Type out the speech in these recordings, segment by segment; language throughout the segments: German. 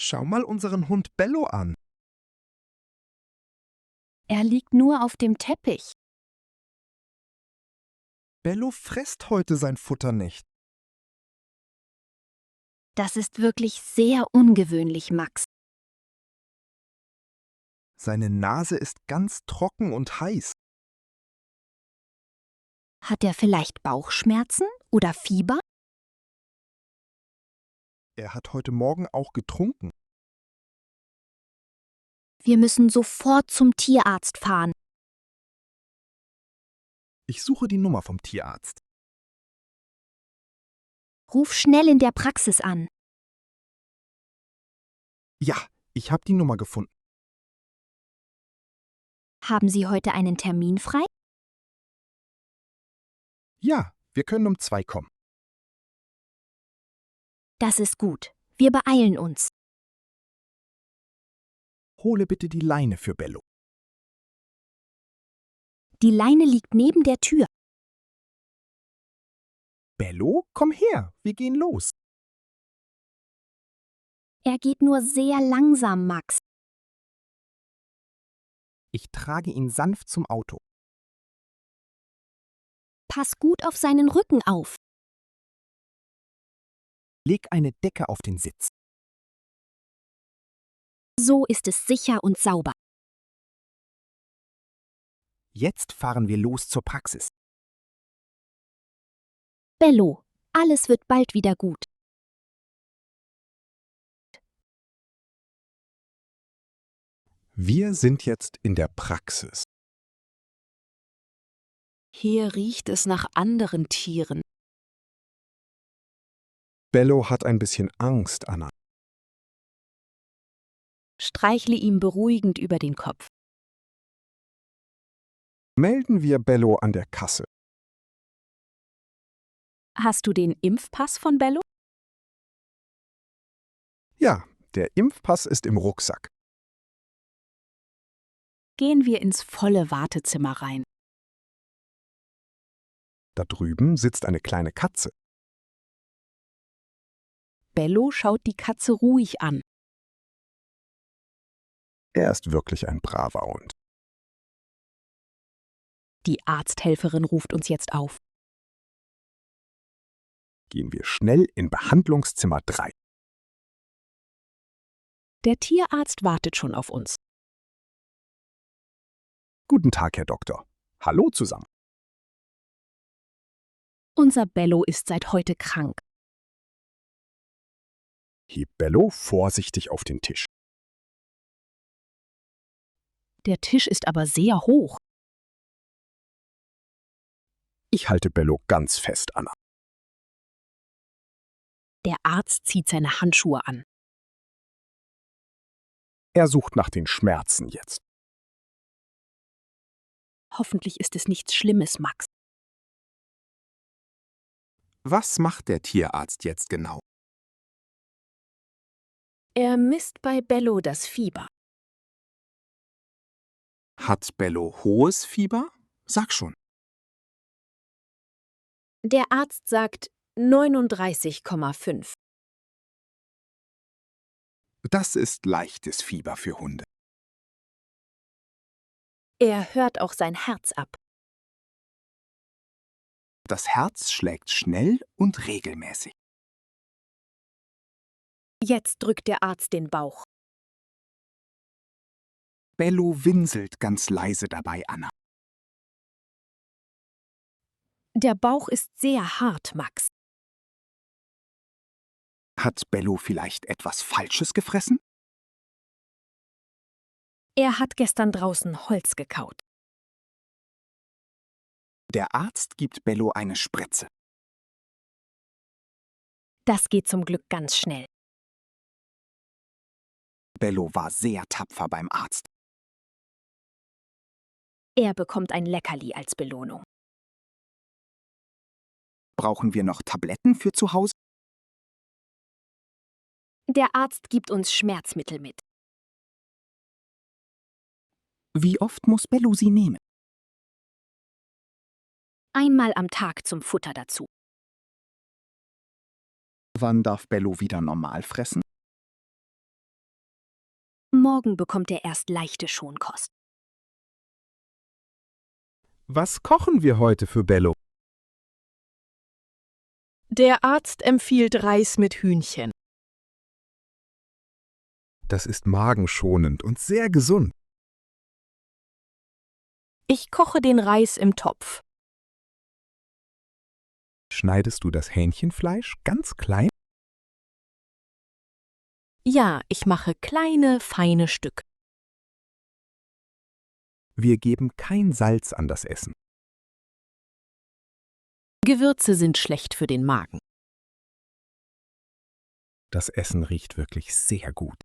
Schau mal unseren Hund Bello an. Er liegt nur auf dem Teppich. Bello frisst heute sein Futter nicht. Das ist wirklich sehr ungewöhnlich, Max. Seine Nase ist ganz trocken und heiß. Hat er vielleicht Bauchschmerzen oder Fieber? Er hat heute Morgen auch getrunken. Wir müssen sofort zum Tierarzt fahren. Ich suche die Nummer vom Tierarzt. Ruf schnell in der Praxis an. Ja, ich habe die Nummer gefunden. Haben Sie heute einen Termin frei? Ja, wir können um 2 kommen. Das ist gut. Wir beeilen uns. Hole bitte die Leine für Bello. Die Leine liegt neben der Tür. Bello, komm her, wir gehen los. Er geht nur sehr langsam, Max. Ich trage ihn sanft zum Auto. Pass gut auf seinen Rücken auf. Leg eine Decke auf den Sitz. So ist es sicher und sauber. Jetzt fahren wir los zur Praxis. Bello, alles wird bald wieder gut. Wir sind jetzt in der Praxis. Hier riecht es nach anderen Tieren. Bello hat ein bisschen Angst, Anna. Streichle ihm beruhigend über den Kopf. Melden wir Bello an der Kasse. Hast du den Impfpass von Bello? Ja, der Impfpass ist im Rucksack. Gehen wir ins volle Wartezimmer rein. Da drüben sitzt eine kleine Katze. Bello schaut die Katze ruhig an. Er ist wirklich ein braver Hund. Die Arzthelferin ruft uns jetzt auf. Gehen wir schnell in Behandlungszimmer 3. Der Tierarzt wartet schon auf uns. Guten Tag, Herr Doktor. Hallo zusammen. Unser Bello ist seit heute krank. Heb Bello vorsichtig auf den Tisch. Der Tisch ist aber sehr hoch. Ich halte Bello ganz fest, Anna. Der Arzt zieht seine Handschuhe an. Er sucht nach den Schmerzen jetzt. Hoffentlich ist es nichts Schlimmes, Max. Was macht der Tierarzt jetzt genau? Er misst bei Bello das Fieber. Hat Bello hohes Fieber? Sag schon. Der Arzt sagt 39,5. Das ist leichtes Fieber für Hunde. Er hört auch sein Herz ab. Das Herz schlägt schnell und regelmäßig. Jetzt drückt der Arzt den Bauch. Bello winselt ganz leise dabei, Anna. Der Bauch ist sehr hart, Max. Hat Bello vielleicht etwas Falsches gefressen? Er hat gestern draußen Holz gekaut. Der Arzt gibt Bello eine Spritze. Das geht zum Glück ganz schnell. Bello war sehr tapfer beim Arzt. Er bekommt ein Leckerli als Belohnung. Brauchen wir noch Tabletten für zu Hause? Der Arzt gibt uns Schmerzmittel mit. Wie oft muss Bello sie nehmen? Einmal am Tag zum Futter dazu. Wann darf Bello wieder normal fressen? Morgen bekommt er erst leichte Schonkost. Was kochen wir heute für Bello? Der Arzt empfiehlt Reis mit Hühnchen. Das ist magenschonend und sehr gesund. Ich koche den Reis im Topf. Schneidest du das Hähnchenfleisch ganz klein? Ja, ich mache kleine, feine Stücke. Wir geben kein Salz an das Essen. Gewürze sind schlecht für den Magen. Das Essen riecht wirklich sehr gut.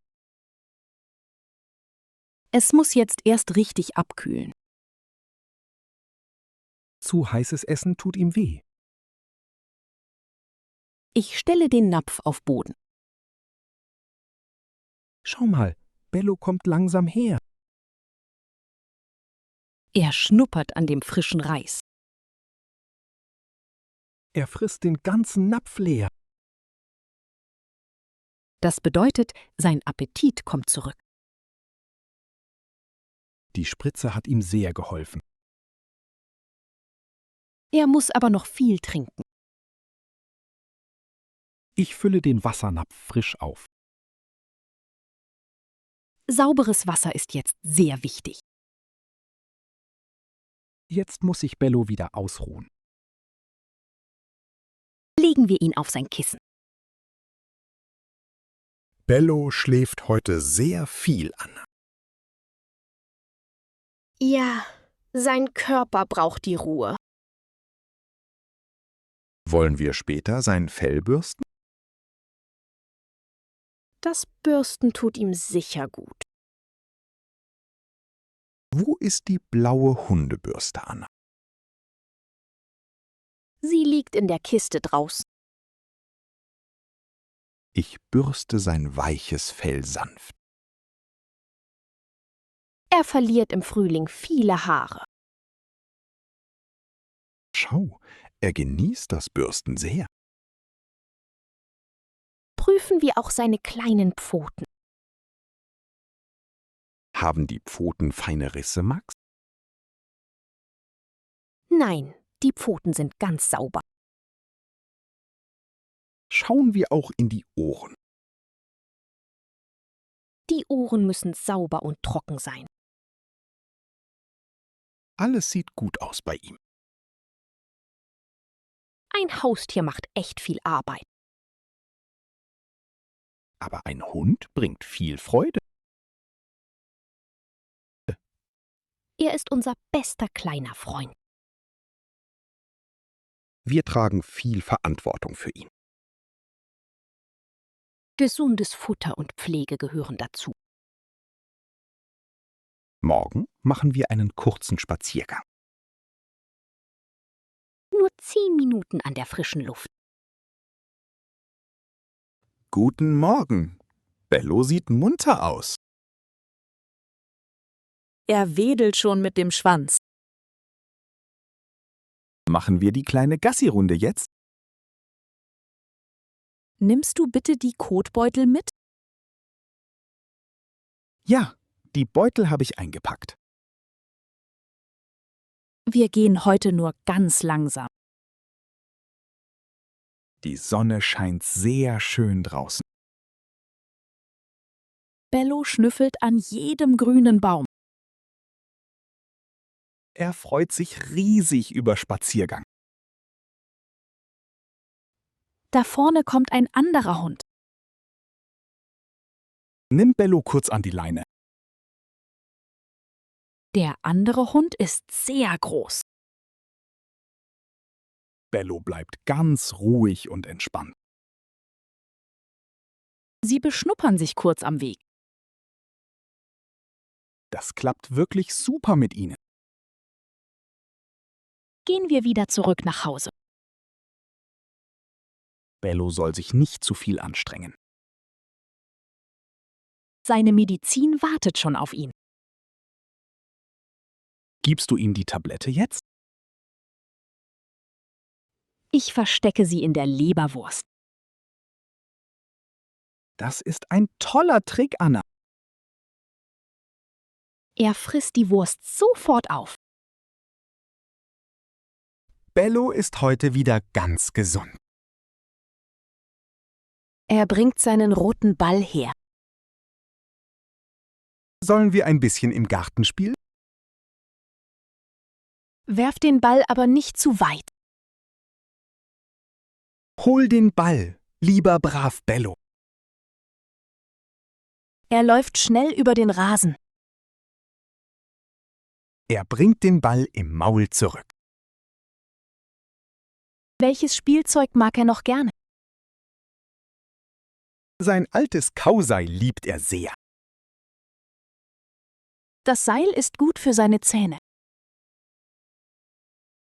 Es muss jetzt erst richtig abkühlen. Zu heißes Essen tut ihm weh. Ich stelle den Napf auf Boden. Schau mal, Bello kommt langsam her. Er schnuppert an dem frischen Reis. Er frisst den ganzen Napf leer. Das bedeutet, sein Appetit kommt zurück. Die Spritze hat ihm sehr geholfen. Er muss aber noch viel trinken. Ich fülle den Wassernapf frisch auf. Sauberes Wasser ist jetzt sehr wichtig. Jetzt muss sich Bello wieder ausruhen. Legen wir ihn auf sein Kissen. Bello schläft heute sehr viel, Anna. Ja, sein Körper braucht die Ruhe. Wollen wir später sein Fell bürsten? Das Bürsten tut ihm sicher gut. Wo ist die blaue Hundebürste, Anna? Sie liegt in der Kiste draußen. Ich bürste sein weiches Fell sanft. Er verliert im Frühling viele Haare. Schau, er genießt das Bürsten sehr. Prüfen wir auch seine kleinen Pfoten. Haben die Pfoten feine Risse, Max? Nein, die Pfoten sind ganz sauber. Schauen wir auch in die Ohren. Die Ohren müssen sauber und trocken sein. Alles sieht gut aus bei ihm. Ein Haustier macht echt viel Arbeit. Aber ein Hund bringt viel Freude. Er ist unser bester kleiner Freund. Wir tragen viel Verantwortung für ihn. Gesundes Futter und Pflege gehören dazu. Morgen machen wir einen kurzen Spaziergang. Nur 10 Minuten an der frischen Luft. Guten Morgen. Bello sieht munter aus. Er wedelt schon mit dem Schwanz. Machen wir die kleine Gassi-Runde jetzt? Nimmst du bitte die Kotbeutel mit? Ja, die Beutel habe ich eingepackt. Wir gehen heute nur ganz langsam. Die Sonne scheint sehr schön draußen. Bello schnüffelt an jedem grünen Baum. Er freut sich riesig über Spaziergang. Da vorne kommt ein anderer Hund. Nimm Bello kurz an die Leine. Der andere Hund ist sehr groß. Bello bleibt ganz ruhig und entspannt. Sie beschnuppern sich kurz am Weg. Das klappt wirklich super mit ihnen. Gehen wir wieder zurück nach Hause. Bello soll sich nicht zu viel anstrengen. Seine Medizin wartet schon auf ihn. Gibst du ihm die Tablette jetzt? Ich verstecke sie in der Leberwurst. Das ist ein toller Trick, Anna. Er frisst die Wurst sofort auf. Bello ist heute wieder ganz gesund. Er bringt seinen roten Ball her. Sollen wir ein bisschen im Garten spielen? Werf den Ball aber nicht zu weit. Hol den Ball, lieber brav Bello. Er läuft schnell über den Rasen. Er bringt den Ball im Maul zurück. Welches Spielzeug mag er noch gerne? Sein altes Kauseil liebt er sehr. Das Seil ist gut für seine Zähne.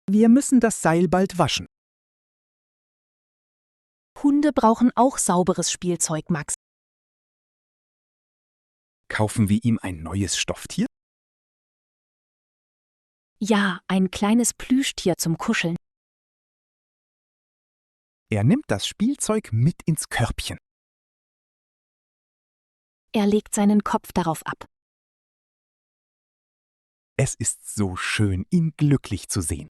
Wir müssen das Seil bald waschen. Hunde brauchen auch sauberes Spielzeug, Max. Kaufen wir ihm ein neues Stofftier? Ja, ein kleines Plüschtier zum Kuscheln. Er nimmt das Spielzeug mit ins Körbchen. Er legt seinen Kopf darauf ab. Es ist so schön, ihn glücklich zu sehen.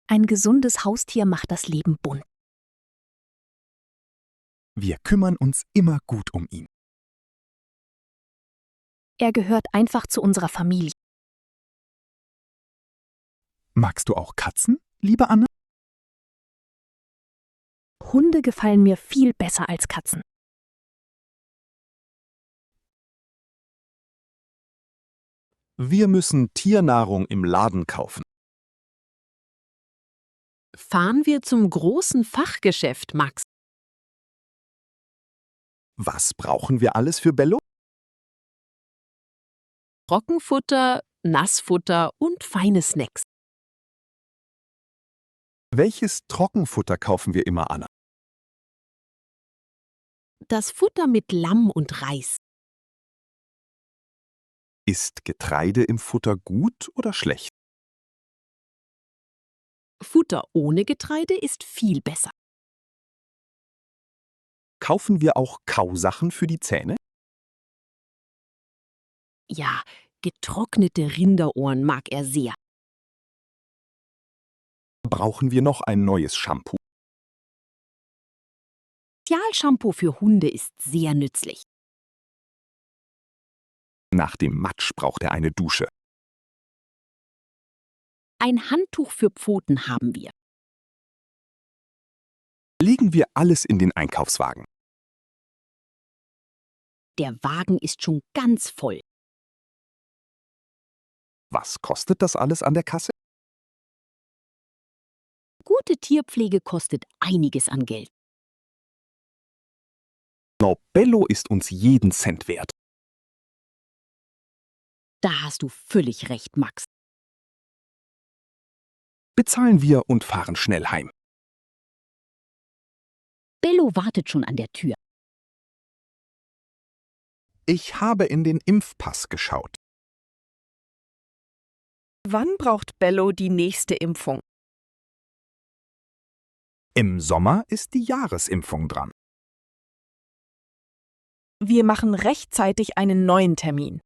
Ein gesundes Haustier macht das Leben bunt. Wir kümmern uns immer gut um ihn. Er gehört einfach zu unserer Familie. Magst du auch Katzen, liebe Anne? Hunde gefallen mir viel besser als Katzen. Wir müssen Tiernahrung im Laden kaufen. Fahren wir zum großen Fachgeschäft, Max. Was brauchen wir alles für Bello? Trockenfutter, Nassfutter und feine Snacks. Welches Trockenfutter kaufen wir immer, Anna? Das Futter mit Lamm und Reis. Ist Getreide im Futter gut oder schlecht? Futter ohne Getreide ist viel besser. Kaufen wir auch Kausachen für die Zähne? Ja, getrocknete Rinderohren mag er sehr. Brauchen wir noch ein neues Shampoo? Spezialshampoo für Hunde ist sehr nützlich. Nach dem Matsch braucht er eine Dusche. Ein Handtuch für Pfoten haben wir. Legen wir alles in den Einkaufswagen. Der Wagen ist schon ganz voll. Was kostet das alles an der Kasse? Gute Tierpflege kostet einiges an Geld. Bello ist uns jeden Cent wert. Da hast du völlig recht, Max. Bezahlen wir und fahren schnell heim. Bello wartet schon an der Tür. Ich habe in den Impfpass geschaut. Wann braucht Bello die nächste Impfung? Im Sommer ist die Jahresimpfung dran. Wir machen rechtzeitig einen neuen Termin.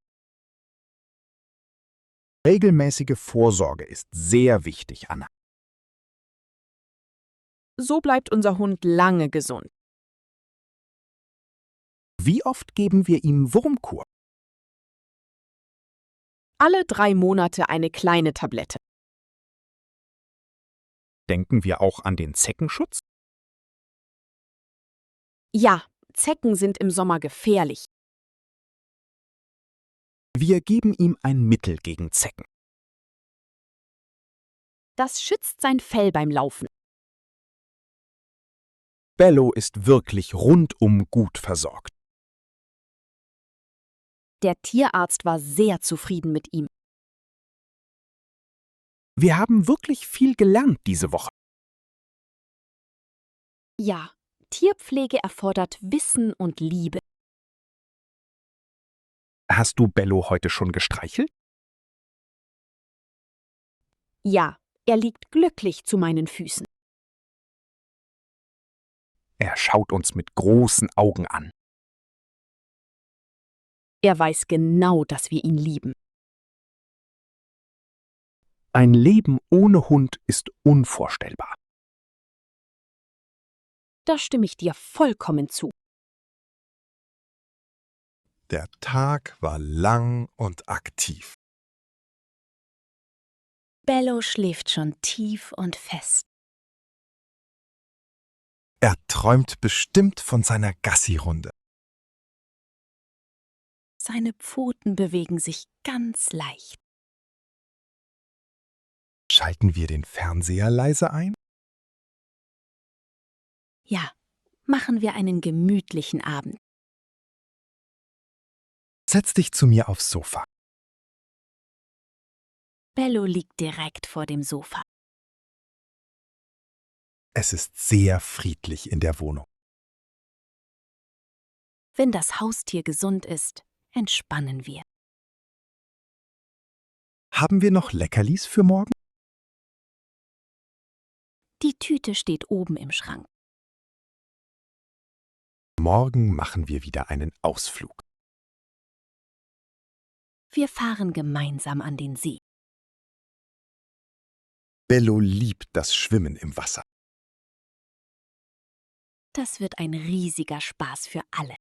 Regelmäßige Vorsorge ist sehr wichtig, Anna. So bleibt unser Hund lange gesund. Wie oft geben wir ihm Wurmkur? Alle 3 Monate eine kleine Tablette. Denken wir auch an den Zeckenschutz? Ja, Zecken sind im Sommer gefährlich. Wir geben ihm ein Mittel gegen Zecken. Das schützt sein Fell beim Laufen. Bello ist wirklich rundum gut versorgt. Der Tierarzt war sehr zufrieden mit ihm. Wir haben wirklich viel gelernt diese Woche. Ja, Tierpflege erfordert Wissen und Liebe. Hast du Bello heute schon gestreichelt? Ja, er liegt glücklich zu meinen Füßen. Er schaut uns mit großen Augen an. Er weiß genau, dass wir ihn lieben. Ein Leben ohne Hund ist unvorstellbar. Da stimme ich dir vollkommen zu. Der Tag war lang und aktiv. Bello schläft schon tief und fest. Er träumt bestimmt von seiner Gassi-Runde. Seine Pfoten bewegen sich ganz leicht. Schalten wir den Fernseher leise ein? Ja, machen wir einen gemütlichen Abend. Setz dich zu mir aufs Sofa. Bello liegt direkt vor dem Sofa. Es ist sehr friedlich in der Wohnung. Wenn das Haustier gesund ist, entspannen wir. Haben wir noch Leckerlis für morgen? Die Tüte steht oben im Schrank. Morgen machen wir wieder einen Ausflug. Wir fahren gemeinsam an den See. Bello liebt das Schwimmen im Wasser. Das wird ein riesiger Spaß für alle.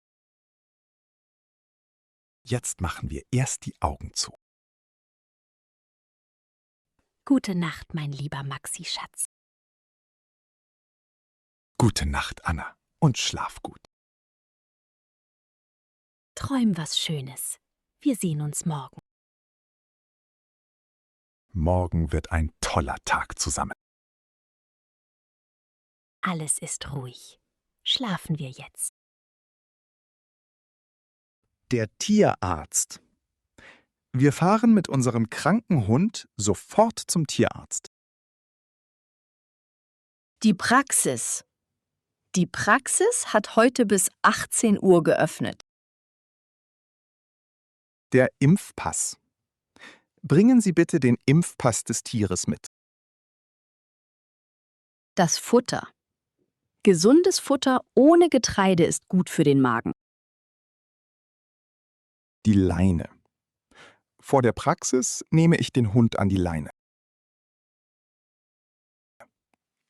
Jetzt machen wir erst die Augen zu. Gute Nacht, mein lieber Maxi-Schatz. Gute Nacht, Anna, und schlaf gut. Träum was Schönes. Wir sehen uns morgen. Morgen wird ein toller Tag zusammen. Alles ist ruhig. Schlafen wir jetzt. Der Tierarzt. Wir fahren mit unserem kranken Hund sofort zum Tierarzt. Die Praxis. Die Praxis hat heute bis 18 Uhr geöffnet. Der Impfpass. Bringen Sie bitte den Impfpass des Tieres mit. Das Futter. Gesundes Futter ohne Getreide ist gut für den Magen. Die Leine. Vor der Praxis nehme ich den Hund an die Leine.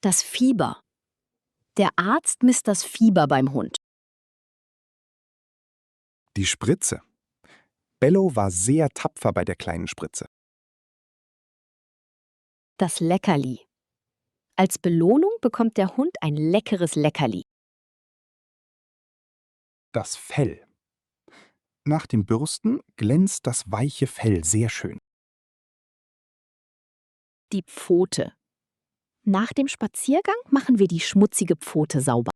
Das Fieber. Der Arzt misst das Fieber beim Hund. Die Spritze. Bello war sehr tapfer bei der kleinen Spritze. Das Leckerli. Als Belohnung bekommt der Hund ein leckeres Leckerli. Das Fell. Nach dem Bürsten glänzt das weiche Fell sehr schön. Die Pfote. Nach dem Spaziergang machen wir die schmutzige Pfote sauber.